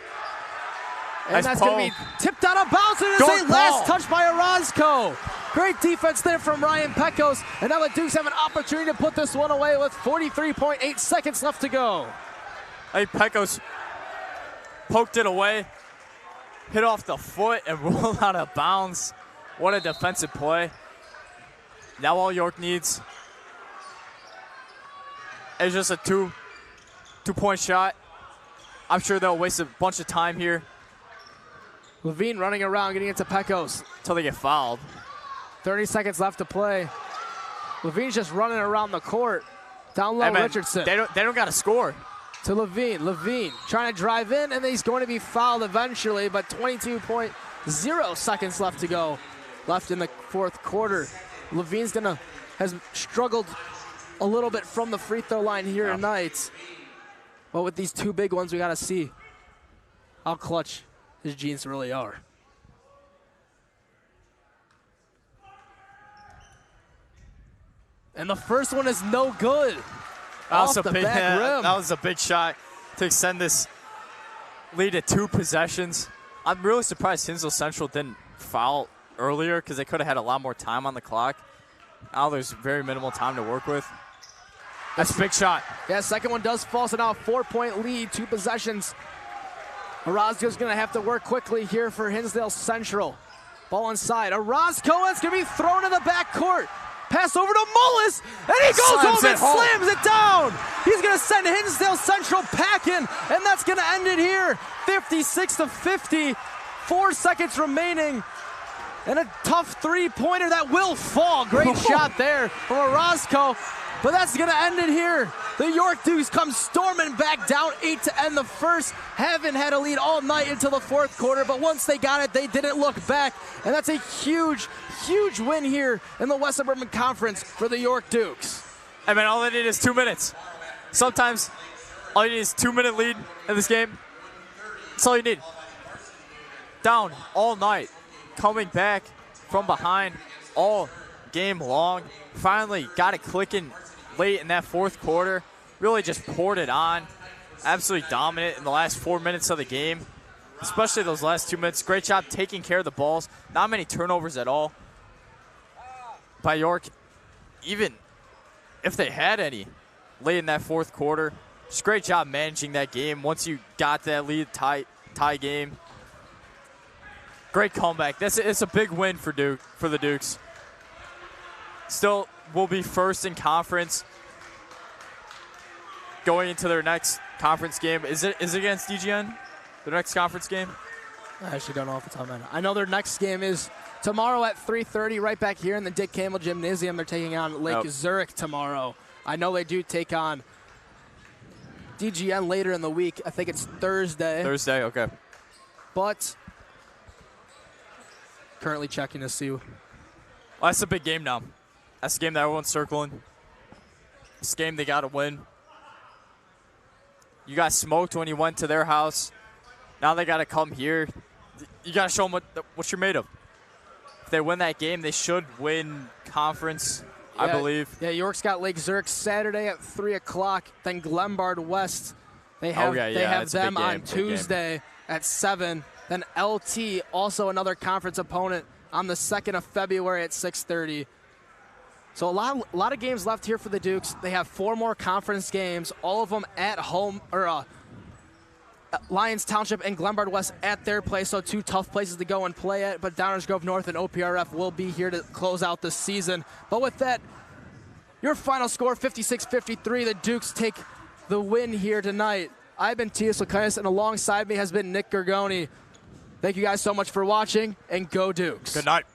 And nice that's going to be tipped out of bounds, and it's a last touch by Orozco. Great defense there from Ryan Pecos, and now the Dukes have an opportunity to put this one away with 43.8 seconds left to go. I think Pecos poked it away, hit off the foot, and rolled out of bounds. What a defensive play. Now all York needs is just a two-point shot. I'm sure they'll waste a bunch of time here. Levine running around, getting into Pecos. Until they get fouled. 30 seconds left to play. Levine's just running around the court. Down low, Richardson. They don't got to score. To Levine. Levine trying to drive in, and he's going to be fouled eventually, but 22.0 seconds left to go. Left in the fourth quarter. Levine's has struggled a little bit from the free throw line here tonight. But with these two big ones, we got to see how clutch his jeans really are. And the first one is no good. That was a big shot to extend this lead at 2 possessions. I'm really surprised Hinsdale Central didn't foul earlier because they could have had a lot more time on the clock. Now there's very minimal time to work with. That's a big shot. Yeah, second one does fall, so now a 4-point lead, 2 possessions. Orozco's going to have to work quickly here for Hinsdale Central. Ball inside. Orozco, it's going to be thrown in the backcourt. Pass over to Mullis, and he goes home and slams it down. He's going to send Hinsdale Central packing, and that's going to end it here. 56-50, 4 seconds remaining. And a tough 3-pointer that will fall. Great shot there from Orozco, but that's going to end it here. The York Dukes come storming back down 8 to end the first. Haven't had a lead all night until the 4th quarter, but once they got it, they didn't look back. And that's a huge, huge win here in the West Suburban Conference for the York Dukes. I mean, all they need is 2 minutes. Sometimes all you need is 2-minute lead in this game. That's all you need. Down all night, coming back from behind all game long. Finally got it clicking late in that 4th quarter. Really just poured it on. Absolutely dominant in the last 4 minutes of the game, especially those last 2 minutes. Great job taking care of the balls. Not many turnovers at all by York, even if they had any late in that 4th quarter. Just great job managing that game. Once you got that lead, tie game. Great comeback. It's a big win for the Dukes. Still will be first in conference going into their next conference game. Is it against DGN, their next conference game? I actually don't know off the top of my head. I know their next game is tomorrow at 3:30 right back here in the Dick Campbell Gymnasium. They're taking on Lake Zurich tomorrow. I know they do take on DGN later in the week. I think it's Thursday. Thursday, okay. But currently checking to see. Well, that's a big game now. That's the game that everyone's circling. This game they got to win. You got smoked when you went to their house. Now they got to come here. You got to show them what you're made of. If they win that game, they should win conference, I believe. Yeah, York's got Lake Zurich Saturday at 3 o'clock. Then Glenbard West. They have them on Tuesday at 7. Then LT, also another conference opponent, on the 2nd of February at 6:30. So a lot of games left here for the Dukes. They have 4 more conference games, all of them at home, or Lyons Township and Glenbard West at their place, so 2 tough places to go and play at. But Downers Grove North and OPRF will be here to close out the season. But with that, your final score, 56-53. The Dukes take the win here tonight. I've been Tia Silkaitis, and alongside me has been Nick Gurgone. Thank you guys so much for watching, and go Dukes. Good night.